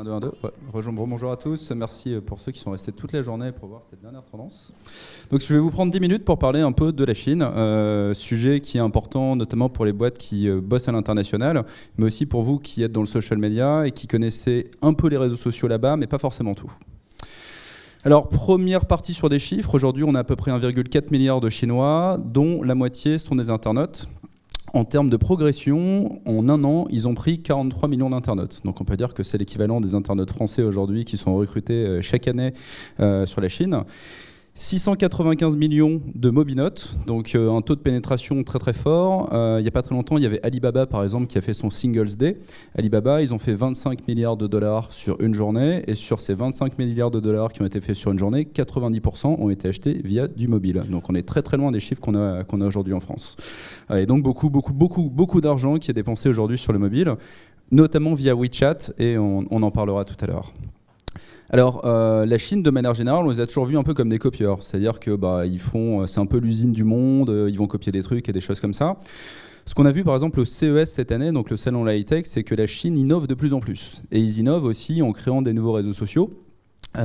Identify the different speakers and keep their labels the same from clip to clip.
Speaker 1: 2, 1, 2. Ouais. Bonjour à tous. Merci pour ceux qui sont restés toute la journée pour voir cette dernière tendance. Donc, je vais vous prendre 10 minutes pour parler un peu de la Chine, sujet qui est important notamment pour les boîtes qui bossent à l'international, mais aussi pour vous qui êtes dans le social media et qui connaissez un peu les réseaux sociaux là-bas, mais pas forcément tout. Alors, première partie sur des chiffres. Aujourd'hui, on a à peu près 1,4 milliard de Chinois, dont la moitié sont des internautes. En termes de progression, en un an, ils ont pris 43 millions d'internautes. Donc on peut dire que c'est l'équivalent des internautes français aujourd'hui qui sont recrutés chaque année sur la Chine. 695 millions de mobinotes, donc un taux de pénétration très très fort. Il n'y a pas très longtemps, il y avait Alibaba par exemple qui a fait son Singles Day. Alibaba, ils ont fait 25 milliards de dollars sur une journée, et sur ces 25 milliards de dollars qui ont été faits sur une journée, 90% ont été achetés via du mobile. Donc on est très très loin des chiffres qu'on a aujourd'hui en France. Et donc beaucoup d'argent qui est dépensé aujourd'hui sur le mobile, notamment via WeChat, et on en parlera tout à l'heure. Alors, la Chine, de manière générale, on les a toujours vus un peu comme des copieurs. C'est-à-dire que c'est un peu l'usine du monde, ils vont copier des trucs et des choses comme ça. Ce qu'on a vu par exemple au CES cette année, donc le salon de la high-tech, c'est que la Chine innove de plus en plus. Et ils innovent aussi en créant des nouveaux réseaux sociaux. Il y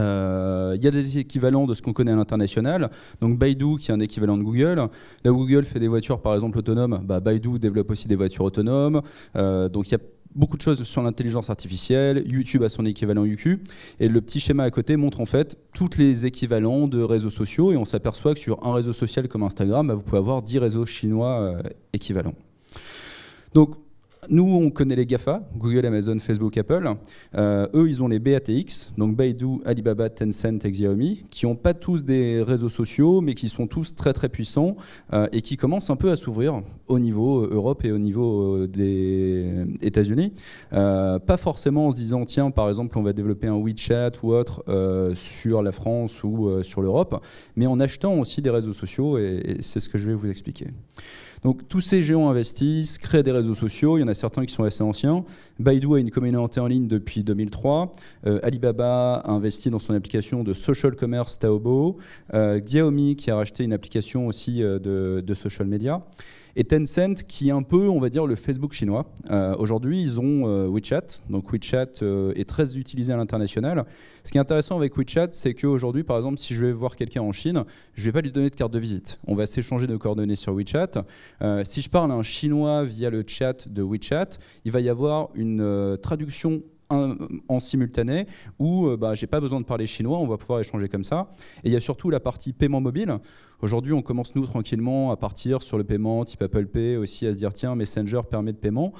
Speaker 1: a des équivalents de ce qu'on connaît à l'international. Donc Baidu, qui est un équivalent de Google. Là où Google fait des voitures par exemple autonomes, Baidu développe aussi des voitures autonomes. Donc il y a beaucoup de choses sur l'intelligence artificielle. YouTube a son équivalent UQ. Et le petit schéma à côté montre en fait tous les équivalents de réseaux sociaux. Et on s'aperçoit que sur un réseau social comme Instagram, vous pouvez avoir 10 réseaux chinois équivalents. Donc, nous, on connaît les GAFA, Google, Amazon, Facebook, Apple. Eux, ils ont les BATX, donc Baidu, Alibaba, Tencent et Xiaomi, qui n'ont pas tous des réseaux sociaux, mais qui sont tous très très puissants et qui commencent un peu à s'ouvrir au niveau Europe et au niveau des États-Unis. Pas forcément en se disant, tiens, par exemple, on va développer un WeChat ou autre sur la France ou sur l'Europe, mais en achetant aussi des réseaux sociaux, et c'est ce que je vais vous expliquer. Donc tous ces géants investissent, créent des réseaux sociaux, il y en a certains qui sont assez anciens. Baidu a une communauté en ligne depuis 2003. Alibaba a investi dans son application de social commerce Taobao. Xiaomi qui a racheté une application aussi de social media. Et Tencent qui est un peu, on va dire, le Facebook chinois. Aujourd'hui, ils ont WeChat. Donc WeChat est très utilisé à l'international. Ce qui est intéressant avec WeChat, c'est qu'aujourd'hui, par exemple, si je vais voir quelqu'un en Chine, je ne vais pas lui donner de carte de visite. On va s'échanger nos coordonnées sur WeChat. Si je parle à un Chinois via le chat de WeChat, il va y avoir une traduction en simultané où j'ai pas besoin de parler chinois, on va pouvoir échanger comme ça. Et il y a surtout la partie paiement mobile. Aujourd'hui, on commence nous tranquillement à partir sur le paiement type Apple Pay, aussi à se dire tiens, Messenger permet de paiement.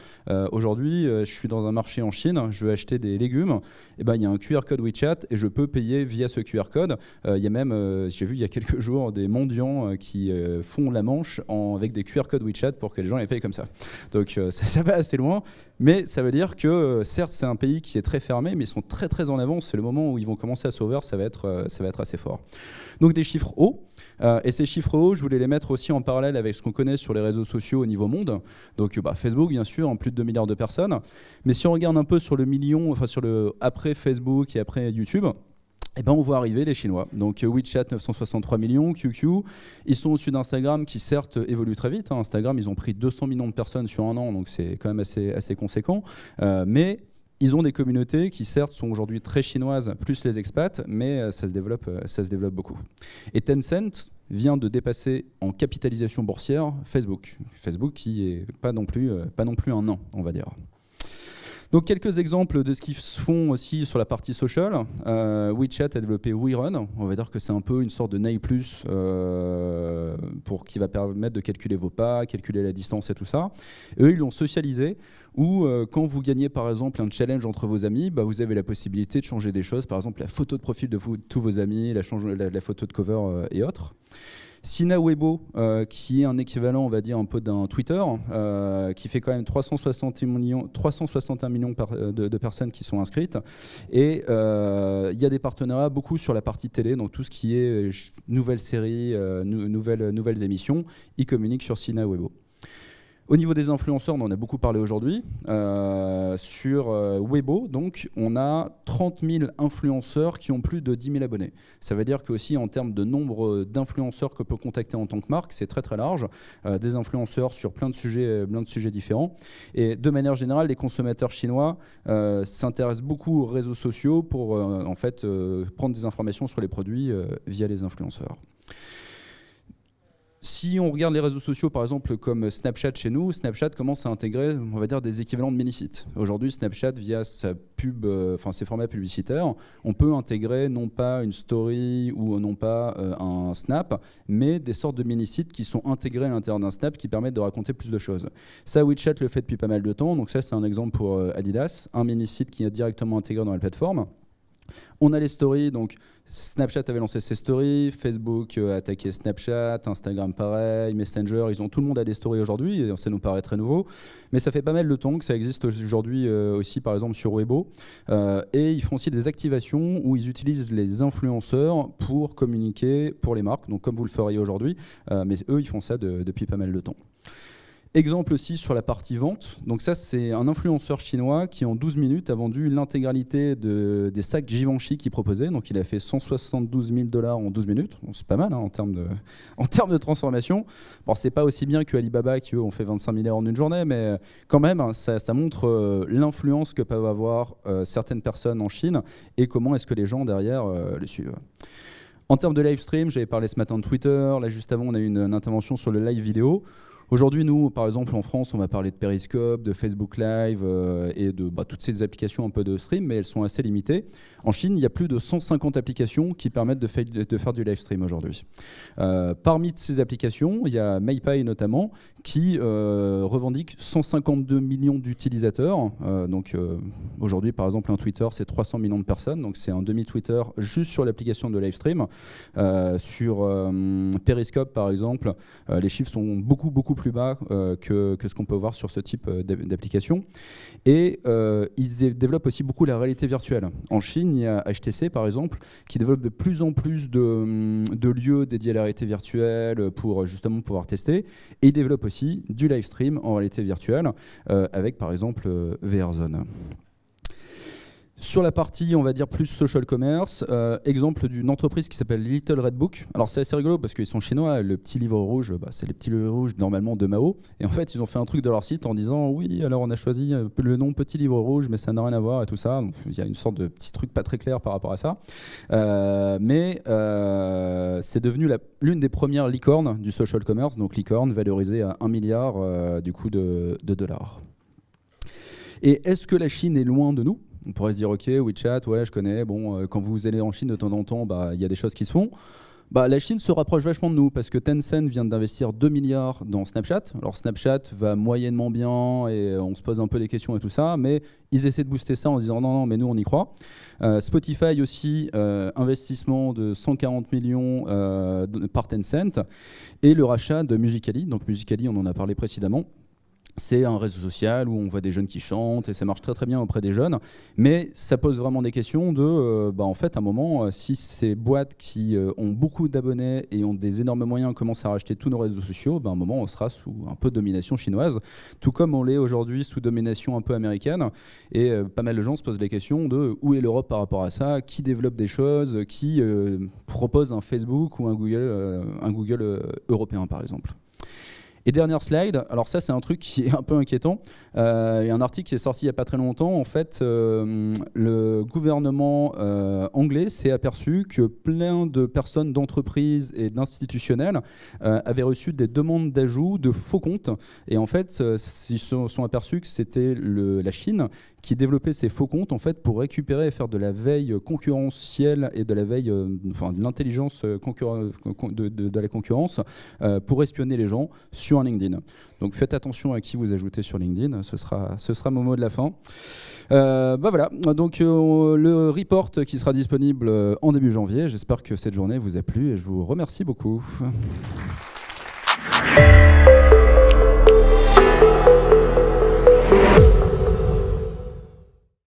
Speaker 1: Aujourd'hui, je suis dans un marché en Chine, je veux acheter des légumes, et il y a un QR code WeChat et je peux payer via ce QR code. Il y a même, j'ai vu il y a quelques jours, des mendiants qui font la manche avec des QR codes WeChat pour que les gens les payent comme ça. Donc ça va assez loin, mais ça veut dire que certes, c'est un pays qui est très fermé, mais ils sont très très en avance. C'est le moment où ils vont commencer à s'ouvrir, ça va être assez fort. Donc des chiffres hauts. Et ces chiffres hauts, je voulais les mettre aussi en parallèle avec ce qu'on connaît sur les réseaux sociaux au niveau monde. Donc Facebook, bien sûr, en plus de 2 milliards de personnes. Mais si on regarde un peu sur le million, enfin sur le après Facebook et après YouTube, on voit arriver les Chinois. Donc WeChat, 963 millions, QQ. Ils sont au-dessus d'Instagram qui, certes, évolue très vite. Instagram, ils ont pris 200 millions de personnes sur un an, donc c'est quand même assez conséquent. Mais ils ont des communautés qui, certes, sont aujourd'hui très chinoises, plus les expats, mais ça se développe beaucoup. Et Tencent vient de dépasser en capitalisation boursière Facebook. Facebook qui est pas non plus un nain, on va dire. Donc quelques exemples de ce qu'ils font aussi sur la partie social. WeChat a développé WeRun. On va dire que c'est un peu une sorte de Nike Plus qui va permettre de calculer vos pas, calculer la distance et tout ça. Eux, ils l'ont socialisé où quand vous gagnez par exemple un challenge entre vos amis, vous avez la possibilité de changer des choses. Par exemple, la photo de profil de tous vos amis, la photo de cover et autres. Sina Weibo, qui est un équivalent, on va dire, un peu d'un Twitter, qui fait quand même 361 millions de personnes qui sont inscrites. Et il y a des partenariats beaucoup sur la partie télé, donc tout ce qui est nouvelles séries, nouvelles émissions, ils communiquent sur Sina Weibo. Au niveau des influenceurs, on en a beaucoup parlé aujourd'hui. Sur Weibo, donc, on a 30 000 influenceurs qui ont plus de 10 000 abonnés. Ça veut dire qu'aussi, en termes de nombre d'influenceurs que peut contacter en tant que marque, c'est très très large. Des influenceurs sur plein de sujets différents. Et de manière générale, les consommateurs chinois s'intéressent beaucoup aux réseaux sociaux pour en fait, prendre des informations sur les produits via les influenceurs. Si on regarde les réseaux sociaux, par exemple, comme Snapchat chez nous, Snapchat commence à intégrer, on va dire, des équivalents de mini-sites. Aujourd'hui, Snapchat, via sa pub, ses formats publicitaires, on peut intégrer non pas une story ou non pas un snap, mais des sortes de mini-sites qui sont intégrés à l'intérieur d'un snap qui permettent de raconter plus de choses. Ça, WeChat le fait depuis pas mal de temps. Donc ça, c'est un exemple pour Adidas, un mini-site qui est directement intégré dans la plateforme. On a les stories, donc Snapchat avait lancé ses stories, Facebook a attaqué Snapchat, Instagram pareil, Messenger, tout le monde a des stories aujourd'hui, et ça nous paraît très nouveau, mais ça fait pas mal de temps que ça existe aujourd'hui aussi par exemple sur Weibo, et ils font aussi des activations où ils utilisent les influenceurs pour communiquer pour les marques, donc comme vous le feriez aujourd'hui, mais eux ils font ça depuis pas mal de temps. Exemple aussi sur la partie vente. Donc ça, c'est un influenceur chinois qui, en 12 minutes, a vendu l'intégralité des sacs Givenchy qu'il proposait. Donc il a fait 172 000 $ en 12 minutes. Bon, c'est pas mal hein, en termes de transformation. Bon, c'est pas aussi bien que Alibaba qui, eux, ont fait 25 000 € en une journée, mais quand même, hein, ça montre l'influence que peuvent avoir certaines personnes en Chine et comment est-ce que les gens derrière les suivent. En termes de live stream, j'avais parlé ce matin de Twitter. Là, juste avant, on a eu une intervention sur le live vidéo. Aujourd'hui, nous, par exemple, en France, on va parler de Periscope, de Facebook Live et de toutes ces applications un peu de stream, mais elles sont assez limitées. En Chine, il y a plus de 150 applications qui permettent de faire du live stream aujourd'hui. Parmi ces applications, il y a MeiPay notamment, qui revendique 152 millions d'utilisateurs. Aujourd'hui, par exemple, un Twitter, c'est 300 millions de personnes, donc c'est un demi-Twitter juste sur l'application de live stream. Sur Periscope, par exemple, les chiffres sont beaucoup plus bas que ce qu'on peut voir sur ce type d'application. Et ils développent aussi beaucoup la réalité virtuelle. En Chine, il y a HTC, par exemple, qui développe de plus en plus de lieux dédiés à la réalité virtuelle pour justement pouvoir tester. Et ils développent aussi du live stream en réalité virtuelle avec, par exemple, VRZone. Sur la partie, on va dire, plus social commerce, exemple d'une entreprise qui s'appelle Little Red Book. Alors c'est assez rigolo parce qu'ils sont chinois, le petit livre rouge, c'est les petits livres rouges normalement de Mao. Et en fait, ils ont fait un truc de leur site en disant « Oui, alors on a choisi le nom Petit Livre Rouge, mais ça n'a rien à voir et tout ça. » Donc il y a une sorte de petit truc pas très clair par rapport à ça. C'est devenu l'une des premières licornes du social commerce, donc licorne valorisée à 1 milliard du coup de dollars. Et est-ce que la Chine est loin de nous ? On pourrait se dire, ok, WeChat, ouais, je connais. Bon, quand vous allez en Chine de temps en temps, il y a des choses qui se font. La Chine se rapproche vachement de nous parce que Tencent vient d'investir 2 milliards dans Snapchat. Alors Snapchat va moyennement bien et on se pose un peu des questions et tout ça, mais ils essaient de booster ça en se disant non, mais nous on y croit. Spotify aussi, investissement de 140 millions par Tencent et le rachat de Musical.ly. Donc Musical.ly, on en a parlé précédemment. C'est un réseau social où on voit des jeunes qui chantent et ça marche très très bien auprès des jeunes. Mais ça pose vraiment des questions de, en fait, à un moment, si ces boîtes qui ont beaucoup d'abonnés et ont des énormes moyens commencent à racheter tous nos réseaux sociaux, à un moment, on sera sous un peu de domination chinoise, tout comme on l'est aujourd'hui sous domination un peu américaine. Et pas mal de gens se posent des questions de où est l'Europe par rapport à ça, qui développe des choses, qui propose un Facebook ou un Google européen, par exemple. Et dernière slide, alors ça c'est un truc qui est un peu inquiétant. Il y a un article qui est sorti il n'y a pas très longtemps. En fait, le gouvernement anglais s'est aperçu que plein de personnes, d'entreprises et d'institutionnels avaient reçu des demandes d'ajout de faux comptes. Et en fait, ils se sont aperçus que c'était la Chine qui développait ces faux comptes en fait, pour récupérer et faire de la veille concurrentielle et de la veille, de l'intelligence de la concurrence pour espionner les gens sur un LinkedIn. Donc faites attention à qui vous ajoutez sur LinkedIn, ce sera mon mot de la fin. Voilà, donc le report qui sera disponible en début janvier. J'espère que cette journée vous a plu et je vous remercie beaucoup.